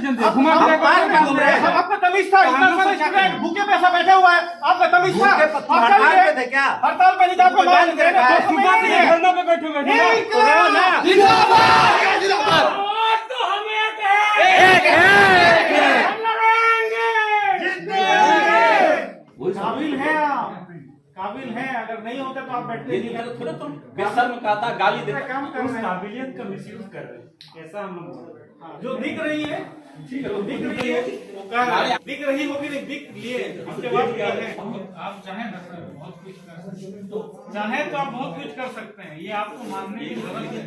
घुमा आपका तमीज था, इतना सारे स्टूडेंट भूखे पैसा बैठे हुआ है, आपका तमीज था? हड़ताल पे थे क्या? हड़ताल पे नहीं था, आपको मालूम है धरना पे बैठे हुए काबिल है आप, काबिल है। अगर नहीं होते तो आप बैठते नहीं। तो थोड़ा तुम बेशर्म कहता गाली देता काम कर रहे हैं, काबिलियत का मिसयूज कर रहे हैं, ऐसा हम लोग जो दिख रही है, ठीक है, वो दिख रही है, वो कह रहा है दिख रही होगी, नहीं दिख लिए उसके बाद क्या है? आप चाहें ना सर बहुत कुछ कर सकते हैं, चाहे तो आप बहुत कुछ कर सकते हैं, ये आपको मानने की जरूरत है।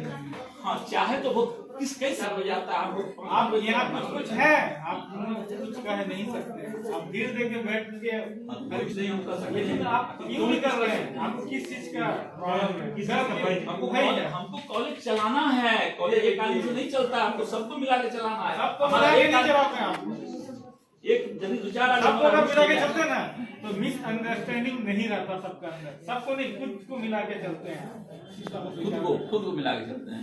हाँ चाहे तो वो किस कैसे हो जाता है आप यहाँ कुछ है, आप कुछ कह नहीं सकते, आप धीरे दे के बैठ के कुछ नहीं हम कर सकते। लेकिन आप क्यों नहीं कर रहे हैं? आपको किस चीज का प्रॉब्लम है? हमको कॉलेज चलाना है, कॉलेज एक आदमी से नहीं चलता, हमको सबको मिला के चलाना है। सबको मिला के नहीं चलाते हैं आप, एक जल्दी दो चार सबको अगर मिला के चलते ना तो मिसअंडरस्टैंडिंग नहीं रहता सबका अंदर, सबको नहीं कुछ को मिला के चलते हैं, खुद को मिला के चलते हैं।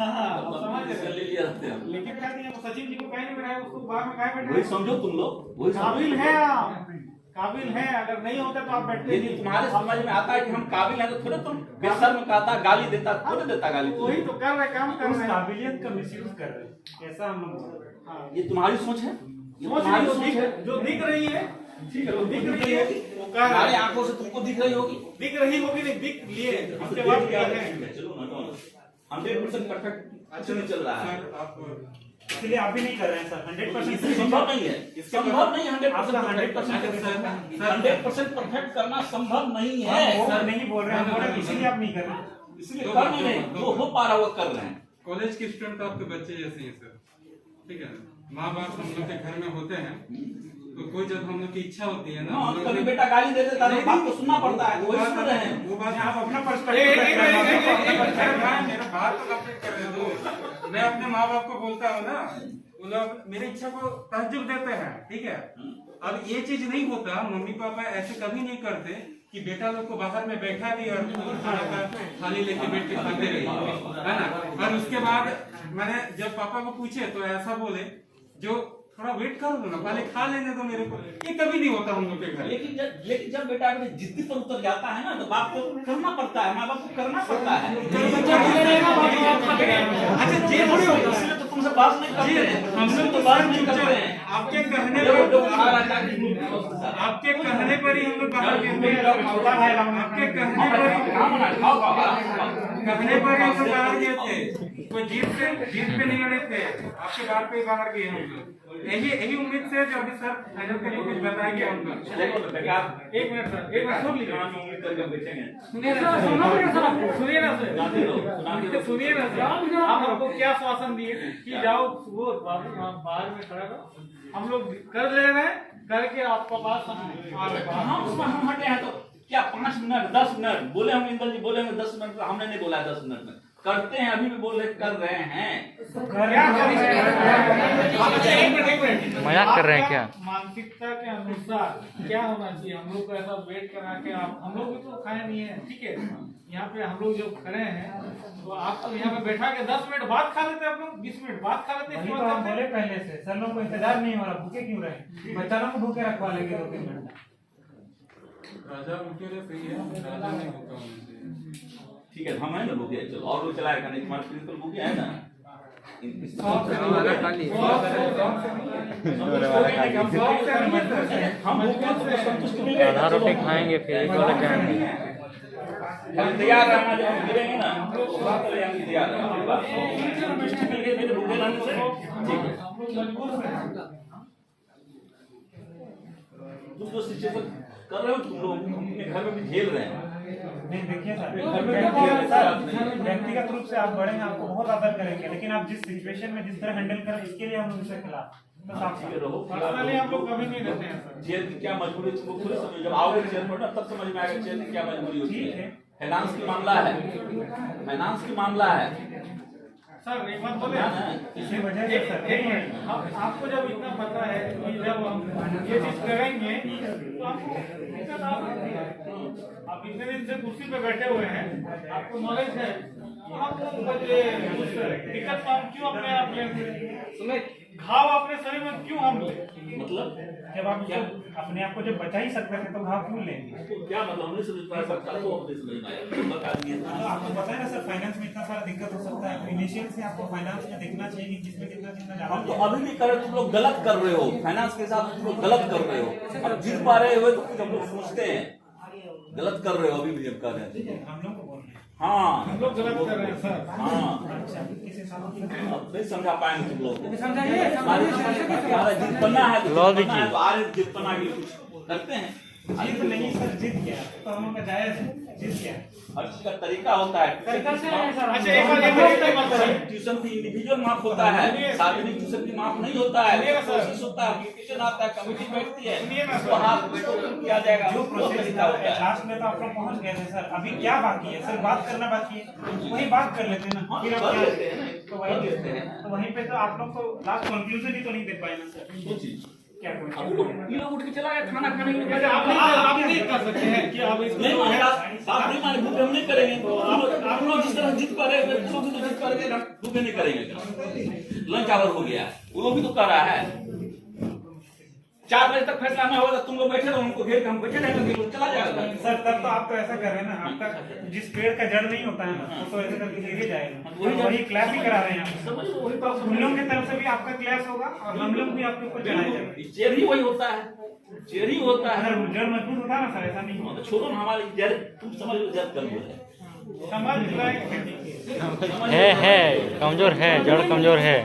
ले लिया रहते हैं, लेकिन क्या नहीं है सचिन जी को कहीं नहीं बैठाया, उसको बाहर में कहीं बैठा? वही समझो तुम लोग, वही काबिल है आप, काबिल है। अगर नहीं होते तो आप बैठते यदि तुम्हारे समझ में आता है कि हम काबिल हैं तो थोड़ा तुम बेशर्म कहता गाली देता, थोड़ा देता गाली। वही तो कर रहे, काम कर रहे, काबिलियत का मिसयूज कर रहे, ऐसा हम लोग। ये तुम्हारी सोच है, जो दिख रही है, ठीक है, वो दिख रही है, वो कह रहा है आंखों से तुमको दिख रही होगी, नहीं दिख लिए उसके बाद क्या है? 100% परफेक्ट अच्छा नहीं चल रहा है, इसलिए आप भी नहीं कर रहे हैं सर। 100% संभव नहीं है, संभव नहीं 100% परफेक्ट करना संभव नहीं है सर। नहीं बोल रहे हैं, इसीलिए आप नहीं कर रहे, इसलिए कर नहीं रहे, जो हो पा रहा वो कर रहे हैं। कॉलेज के स्टूडेंट आपके बच्चे जैसे हैं सर, ठीक है। माँ बाप हम लोग के घर में होते हैं तो कोई जब हम लोग की इच्छा होती है ना, कभी बेटा गाली दे देता है, बाप को सुनना पड़ता है, वही सुन रहे हैं। वो बात आप अपना पर्सपेक्टिव मेरा बात तो कंप्लीट कर रहे हो। मैं अपने माँ बाप को बोलता हूँ ना, वो लोग मेरी इच्छा को तहज्जुब देते हैं, ठीक है। अब ये चीज नहीं होता, मम्मी पापा ऐसे कभी नहीं करते कि बेटा लोग को बाहर में बैठा दी और थाली लेके बैठ के खाते रही, है ना। और उसके बाद मैंने जब पापा को पूछे तो ऐसा बोले जो थोड़ा वेट कर लो ना, पहले खा लेने दो मेरे को। ये कभी नहीं होता हम लोग के घर। लेकिन जब बेटा जिद्दी पर उतर जाता है ना तो बाप को करना पड़ता है, माँ बाप को करना पड़ता है। अच्छा जे थोड़ी होता है, तो तुमसे बात नहीं करते हैं, हमसे तो बात नहीं करते हैं। आपके कहने पर ही हम लोग बाहर गए, आपके कहने पर हम लोग बाहर गए थे, कोई जीत पे नहीं अड़े थे, आपके बात पे बाहर गए हम लोग। यही उम्मीद से जो अभी सर फाइनल के लिए कुछ बताएंगे हम लोग। एक मिनट सर, एक मिनट सुन लीजिए, उम्मीद करके बैठेंगे। सुनिए ना सर, सुनिए ना सर, आप हमको क्या आश्वासन दिए कि जाओ वो बाहर में खड़ा रहो, हम लोग कर ले रहे हैं, करके आपका पास हम उसमें हम हटे हैं तो क्या 5 मिनट 10 मिनट बोले हम, इंदर जी बोले हमें 10 मिनट, हमने नहीं बोला 10 मिनट में करते हैं, अभी भी बोल रहे कर रहे हैं। मजाक कर रहे हैं क्या? मानसिकता के अनुसार क्या होना चाहिए? हम लोग को ऐसा वेट करा के हम लोग भी तो खाए नहीं है, ठीक है। यहाँ पे हम लोग जब खड़े हैं तो आप तो यहाँ पे बैठा के 10 मिनट बाद खा लेते, आप लोग 20 मिनट बाद खा लेते। तो हम बोले पहले से सर लोग को इंतजार नहीं हो रहा, भूखे क्यों रहे? बच्चा लोग को भूखे रखवा लेंगे 2-3 मिनट। राजा भूखे रहे, सही है, राजा नहीं होता उनसे। ठीक है, हम है ना भूखे, चलो और लोग चलाएगा नहीं, तुम्हारे प्रिंसिपल भूखे है ना। आधा रोटी खाएंगे फिर एक और जाएंगे। तैयार रहना, जब हम गिरेंगे ना तो हम तैयार भूखे रहने से। ठीक है, तुम जो सिचुएशन कर रहे हो तुम लोग अपने घर में भी झेल रहे हैं। नहीं देखिए सर, व्यक्तिगत रूप से आप बड़े हैं, आपको बहुत आदर करेंगे, लेकिन आप जिस सिचुएशन में जिस तरह हैंडल करें इसके लिए हम उनसे खिलाफ पर्सनली हम लोग कभी नहीं रहते हैं सर। जेल की क्या मजबूरी तुमको खुद समझ, जब आओगे जेल में ना तब समझ में आएगा जेल की क्या मजबूरी होती है। फाइनेंस की मामला है, फाइनेंस की मामला है सर। एक बात बोले इसी वजह से सर, आपको जब इतना पता है कि जब हम ये चीज करेंगे तो आपको दिक्कत आ सकती है। आप इतने दिन से कुर्सी पे बैठे हुए हैं, आपको नॉलेज है, तो आपको दिक्कत क्यों अपने आप में घाव अपने शरीर में क्यों मतलब जब आप अपने आप को जब बचा ही सकते थे तो घाव क्यों लेंगे? तो क्या मतलब हमने समझ पाया, सरकार को हमने समझ पाया, बता दिए। तो आपको पता है ना सर, फाइनेंस में इतना सारा दिक्कत हो सकता है, इनिशियल से आपको फाइनेंस में देखना चाहिए कि जिसमें कितना ज्यादा। हम तो अभी भी कर रहे, तुम लोग गलत कर रहे हो, फाइनेंस के साथ तुम लोग गलत कर रहे हो। अब जीत पा रहे हो तो कुछ हम लोग सोचते हैं, गलत कर रहे हो अभी भी जब कर रहे हैं। हम लोग को बोल रहे हैं। हाँ हम लोग गलत कर रहे हैं सर। हाँ, अच्छा, किस हिसाब से? अब नहीं समझा पाएंगे तुम लोग को। समझाइए। हमारा जीत बनना है तो लॉ जीत बनना है, दीजिए। तो आ रहे जीत बना के कुछ करते हैं। जीत नहीं सर, जीत गया तो हम लोग का जायज है, जीत गया। हर चीज का तरीका होता है। तरीका से है सर। अच्छा, एक बात बताइए। ट्यूशन फी इंडिविजुअल माफ होता है, सार्वजनिक ट्यूशन फी माफ नहीं होता है। सुनिए ना सर। कोशिश होता है, एप्लीकेशन आता है, कमेटी बैठती है, सुनिए ना उसको सर। हाथ में किया जाएगा, जो वो प्रोसेस तरीका होता है। लास्ट में तो आप लोग पहुंच गए थे सर, अभी क्या बाकी है सर? बात करना बाकी है, वही बात कर लेते हैं ना। हाँ, फिर आप कर क्या- लेते हैं ना, तो कर वही लेते हैं। तो वहीं पे तो आप लोग को लास्ट कंक्लूजन ही तो नहीं दे पाए ना सर। वो चीज क्या अब कोई लोग ये लोग उठ के चला गया खाना खाने के लिए। अच्छा, आप नहीं कर सकते हैं कि आप इसको नहीं जो है मानेगा, आप नहीं माने, भूखे हम नहीं करेंगे। तो आप लोग जिस तरह जीत पा रहे हैं, वो लोग भी तो जीत पा रहे हैं, भूखे नहीं करेंगे। लंच आवर हो गया, वो लोग भी तो कर रहा है। 4 बजे तक फैसला ना होगा, तुम लोग बैठे रहो, उनको घेर के हम बैठे रहेंगे, तो चला जाएगा। सर, तब तो आप तो ऐसा कर रहे हैं ना, आपका जिस पेड़ का जड़ नहीं होता है ना, वो तो ऐसे करके गिर ही जाएगा। वही क्लैप ही करा रहे हैं आप। समझ लो, वही बात हम लोग की तरफ से भी आपका क्लैश होगा और हम लोग भी आपके ऊपर चढ़ाए जाएंगे। चेयर ही वही होता है, चेयर ही होता है। अगर जड़ मजबूत होता है ना सर, ऐसा नहीं होता। तो छोड़ो ना, हमारी जड़ तुम समझ लो, जड़ कमजोर है। समझ रहे है कमजोर है, जड़ कमजोर है।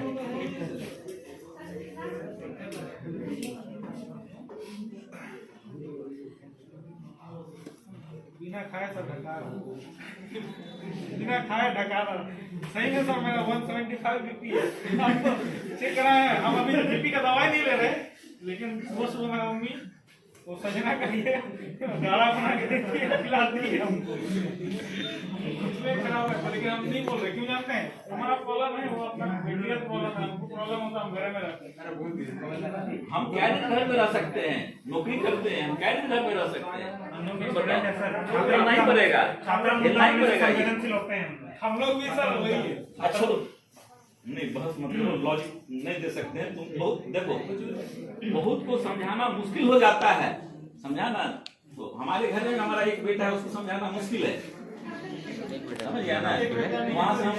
बिना खाए सर ढका बिना खाए ढका सही में सर, मेरा 175 बीपी है। आपको चेक कराए हैं हम, अभी बीपी का दवाई नहीं ले रहे, लेकिन सुबह सुबह मेरा मम्मी वो सजना करिए गाढ़ा बना के देखिए, खिलाती है हमको। इसलिए खराब है, लेकिन हम नहीं बोल रहे, क्यों जानते हैं? हमारा प्रॉब्लम है वो अपना व्यक्तिगत प्रॉब्लम है, हमको प्रॉब्लम होता है हम घर में रहते हैं। हम क्या दिन घर में रह सकते हैं, नौकरी करते हैं, हम क्या दिन घर में रह सकते हैं? छात्रा नहीं पड़ेगा, खेलना ही पड़ेगा ये। संवेदनशील होते हैं हम लोग भी सर वही है। अच्छा नहीं, बहस मतलब लॉजिक नहीं दे सकते हैं तुम। बहुत देखो, बहुत को समझाना मुश्किल हो जाता है, समझाना। तो हमारे घर में हमारा एक बेटा है, उसको समझाना मुश्किल है, समझ गया ना? वहाँ से हम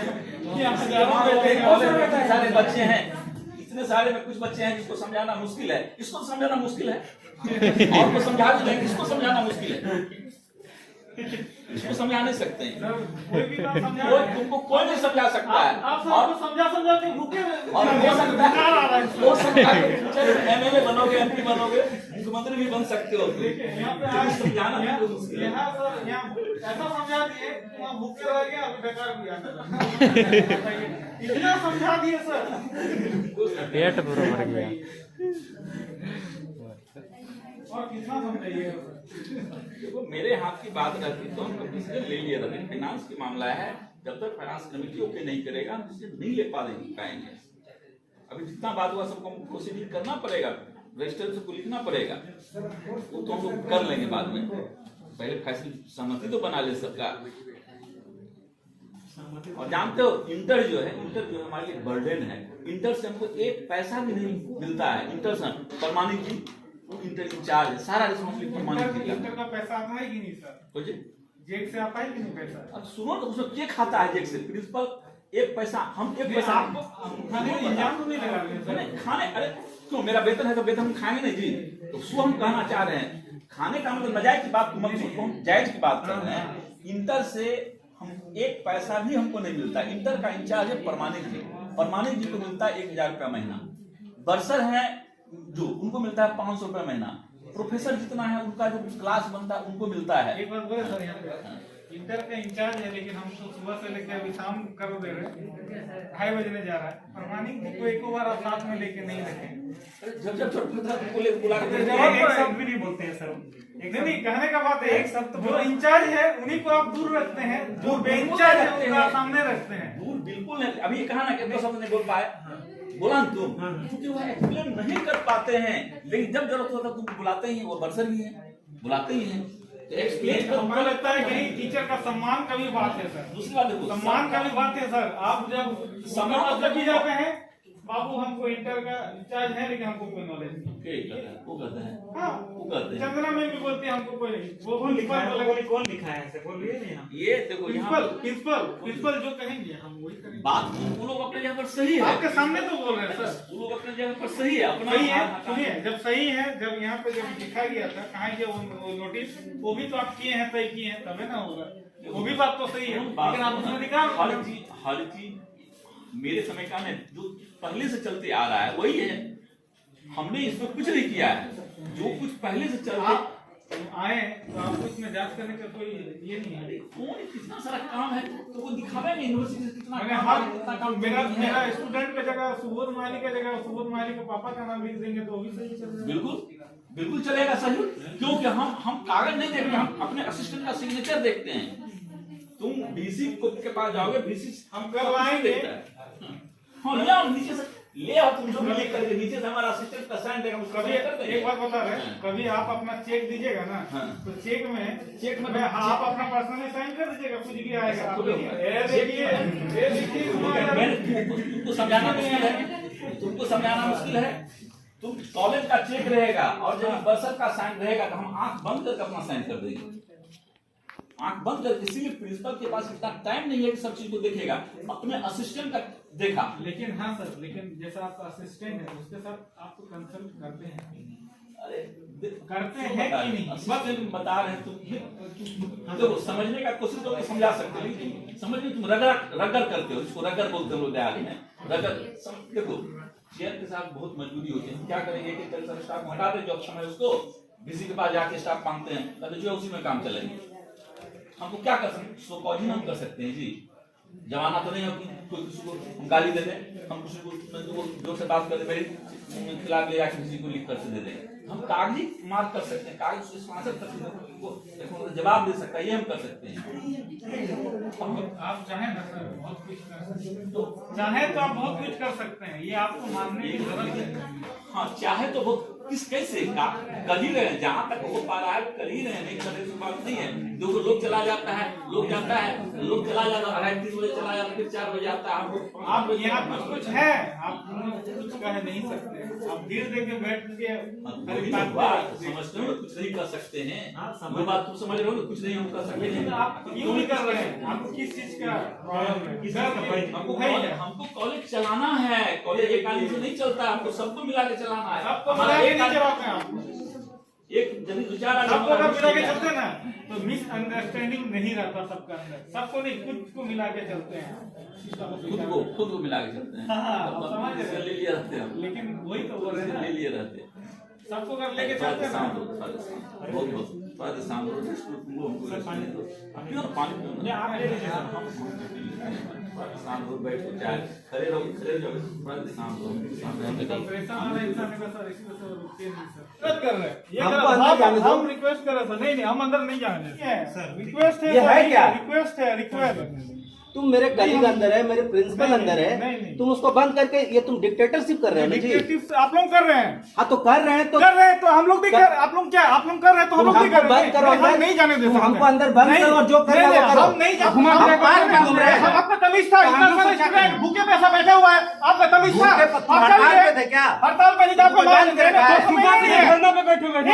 इतने सारे बच्चे हैं, इतने सारे में कुछ बच्चे हैं जिसको समझाना मुश्किल है। इसको समझाना मुश्किल है, और को समझा भी नहीं, इसको समझाना मुश्किल है। इसको समझा नहीं सकते हैं, कोई भी बात समझा तुमको कोई नहीं समझा सकता है। आप सबको समझा के भूखे और हो सकता है, हो सकता है एमएलए बनोगे, एमपी बनोगे, मुख्यमंत्री भी बन सकते हो। यहाँ पे आज समझाना बहुत मुश्किल है। यहाँ सर यहाँ ऐसा समझा दिए, वहाँ भूखे रह गए, अभी बेकार भी आ गया। इतना समझा दिए सर, पेट पूरा भर गया। और कितना समझाइए? देखो, मेरे हाथ की बात रहती तो हम किसी ले लिया था, लेकिन फाइनेंस की मामला है, जब तक फाइनेंस कमेटी ओके नहीं करेगा हम इसे नहीं ले पाएंगे। अभी जितना बात हुआ सबको प्रोसीडिंग करना पड़ेगा, रजिस्टर से लिखना पड़ेगा, वो तो हम लोग कर लेंगे बाद में। पहले फैसले सहमति तो बना ले सरकार। और जानते हो, इंटर जो है हमारे लिए बर्डन है। इंटर से हमको एक पैसा भी नहीं मिलता है। इंटर से प्रमाणिक जी, इंटर इंचार्ज है, सारा रिस्पॉन्सिबिलिटी प्रमाणिक जी का। इंटर का पैसा आता है कि नहीं सर? तो जी जेक से आता है कि नहीं पैसा? अब सुनो तो, उसमें क्या खाता है जेक से? प्रिंसिपल एक पैसा, हम एक पैसा आपको खाने का इंतजाम तो नहीं लगा रहे सर? नहीं खाने, अरे क्यों, मेरा वेतन है तो वेतन हम खाएंगे नहीं जी। तो सो हम कहना चाह रहे हैं, खाने का मतलब नाजायज की बात मत सोचो, हम जायज की बात कर रहे हैं। इंटर से हम एक पैसा भी हमको नहीं मिलता। इंटर का इंचार्ज है प्रमाणिक जी, प्रमाणिक जी को मिलता है 1000 रुपया महीना। बर्सर है जो, उनको मिलता है 500 रुपया महीना। प्रोफेसर जितना है उनका जो क्लास बनता है उनको मिलता है। एक बात बोले सर, यहाँ पे इंटर का इंचार्ज है, लेकिन हम तो सुबह से लेकर अभी शाम कर दे रहे, 2:30 बजने जा रहा है। प्रमाणिक जी को एक बार आप साथ में लेके नहीं रखें। जब छोटा था तुमको लेके बुला के एक शब्द भी नहीं बोलते हैं सर। नहीं, कहने का बात है, एक शब्द जो इंचार्ज है उन्हीं को आप दूर रखते हैं, जो बेइंचार्ज है उनको आप सामने रखते हैं। दूर बिल्कुल नहीं। अभी ये कहा ना कि 2 शब्द नहीं बोल पाए, बोला ना तुम, क्योंकि वो एक्सप्लेन नहीं कर पाते हैं। लेकिन जब जरूरत होता है तुमको बुलाते ही, वो बर्सर ही है, बुलाते ही हैं। तो एक्सप्लेन हमको लगता है कि टीचर का सम्मान का भी बात है सर। दूसरी बात देखो, सम्मान का भी बात है सर। आप जब सम्मान जब भी जाते हैं बाबू हमको इंटर का इंचार्ज है लेकिन हमको कोई नॉलेज नहीं। वो कहते हैं हाँ वो कहते हैं चंदना में भी बोलते हैं हमको कोई नहीं। वो कौन लिखा है? प्रिंसिपल कौन लिखा है ऐसे? बोलिए नहीं हम। ये देखो यहाँ प्रिंसिपल जो कहेंगे हम वही करेंगे। बात वो लोग अपने जगह पर सही है, आपके सामने तो बोल रहे हैं सर। वो लोग अपने जगह पर सही है, अपना सही है, सुनिए जब सही है, जब यहाँ पे जब लिखा गया था कहा कि वो नोटिस वो भी तो आप किए हैं, तय किए हैं, तबे ना होगा। वो भी बात तो सही है लेकिन आप उसमें निकाल हर चीज मेरे समय का में जो पहले से चलते आ रहा है वही है। हमने इसमें कुछ नहीं किया है, जो कुछ पहले से चल रहा आए तो आपको इसमें जांच करने का कोई ये नहीं है। कौन कितना सारा काम है तो वो दिखावे नहीं यूनिवर्सिटी से कितना मैंने काम है, कितना काम मेरा स्टूडेंट का जगह सुबोध माली का जगह सुबोध माली के पापा का नाम लिख देंगे तो वो भी सही चल जाएगा। बिल्कुल चलेगा सही, क्योंकि हम कागज नहीं देखते, हम अपने असिस्टेंट का सिग्नेचर देखते हैं। तुम डीसी के पास जाओगे, डीसी हम करवाएंगे। हाँ ले आओ नीचे से, ले आओ तुम जो क्लिक करके नीचे से हमारा असिस्टेंट का साइन देगा, उसका कभी एक बात बता रहे हैं, कभी आप अपना चेक दीजिएगा ना तो चेक में आप अपना पर्सनली साइन कर दीजिएगा, कुछ भी आएगा। तुमको समझाना मुश्किल है, तुमको समझाना मुश्किल है। तुम कॉलेज का चेक रहेगा और जब बसर का साइन रहेगा तो हम आंख बंद करके अपना साइन कर देंगे, आंख बंद करके। इसीलिए प्रिंसिपल के पास इतना टाइम नहीं है कि सब चीज को देखेगा, अपने असिस्टेंट का देखा। लेकिन हाँ सर, लेकिन जैसा आपका असिस्टेंट है उसके साथ आप तो कंसल्ट करते हैं, अरे करते हैं कि नहीं? असिस्टेंट बता रहे हैं तुम देखो, समझने का कोशिश करो, समझा सकते हो, लेकिन समझने तुम रगड़ करते हो, इसको रगड़ बोलते हैं लोग दयाली में। रगड़ देखो चेयर के साथ बहुत मजबूरी होती है, क्या करेंगे कि कल स्टाफ को हटा दे, जो अच्छा है उसको किसी के पास जाके स्टाफ मांगते हैं, तब जो उसी में काम चलेंगे। हमको क्या कर सकते, सो कॉल ही हम कर सकते हैं जी। जमाना तो नहीं है कि कोई किसी को हम गाली दे दें, हम किसी को जोर से बात कर दे, मेरे खिलाफ ले जाकर किसी को लिख कर दे दें। हम कागजी मार कर सकते हैं, कागज से स्पॉन्सर कर सकते हैं, जवाब दे सकता है, ये हम कर सकते हैं। आप चाहें ना सर बहुत कुछ कर सकते हैं, तो चाहे तो आप बहुत कुछ कर सकते हैं, ये आपको मानने की जरूरत है। हाँ चाहे तो वो किस कैसे कर ही रहे हैं, जहाँ तक वो पा रहा है कर ही रहे हैं, नहीं करने की बात नहीं है। दो लोग चला जाता है, लोग जाता है, लोग चला जाता है, 3 बजे चला जाता है, फिर 4 बजे आता है। आप यहाँ कुछ है, आप कुछ कह नहीं सकते, आप धीरे देके बैठ के समझते हो कुछ नहीं कर सकते हैं, वो बात तुम समझ रहे हो, कुछ नहीं हम कर सकते हैं। आप क्यों नहीं कर रहे हैं? आपको किस चीज का प्रॉब्लम है? हमको कॉलेज चलाना है, कॉलेज एक आदमी से नहीं चलता, हमको सबको मिला के चलाना है। सबको मिला के नहीं चलाते हैं आप, एक जब विचार सबको अगर मिला के चलते ना तो मिसअंडरस्टैंडिंग नहीं रहता सबका अंदर, सबको नहीं खुद को मिला के चलते हैं, खुद को मिला के चलते हैं। हाँ, समझ रहे हैं। ले लिए रहते हैं, लेकिन वही तो बोल रहे हैं ना, ले लिए रहते हैं। सबको कर लेके चलते हैं ना। बहुत शाम को पानी आप ले लीजिए शाम को बैठ के चाय खड़े रहो, खड़े जाओ, शाम को परेशान वाला इंसान है सर, इसी वजह से रुकते नहीं सर। कर रहे हैं ये हमको अंदर जाने दो। हम रिक्वेस्ट कर रहे थे, नहीं हम अंदर नहीं जाने सर, रिक्वेस्ट है, ये है क्या? रिक्वेस्ट है, रिक्वेस्ट। तुम मेरे कलीग अंदर है, मेरे प्रिंसिपल अंदर है, नहीं। तुम उसको बंद करके ये तुम डिक्टेटरशिप कर रहे हो ना जी। डिक्टेटरशिप आप लोग कर रहे हैं, हाँ तो कर रहे हैं तो हम लोग भी कर, आप लोग क्या आप लोग कर रहे हैं तो हम लोग भी कर रहे हैं। बंद करो, हम नहीं जाने दे सकते, हमको अंदर बंद नहीं, करो और जो कर रहे हो नहीं, करो। हम नहीं घुमा फिरा के घूम रहे हैं। आपका तमीज था, इतना सारा स्टूडेंट भूखे पैसा बैठा हुआ है, आपका तमीज था। हड़ताल पे थे क्या? हड़ताल पे नहीं था, आपको बंद कर रखा है। धरना पे बैठे बैठो।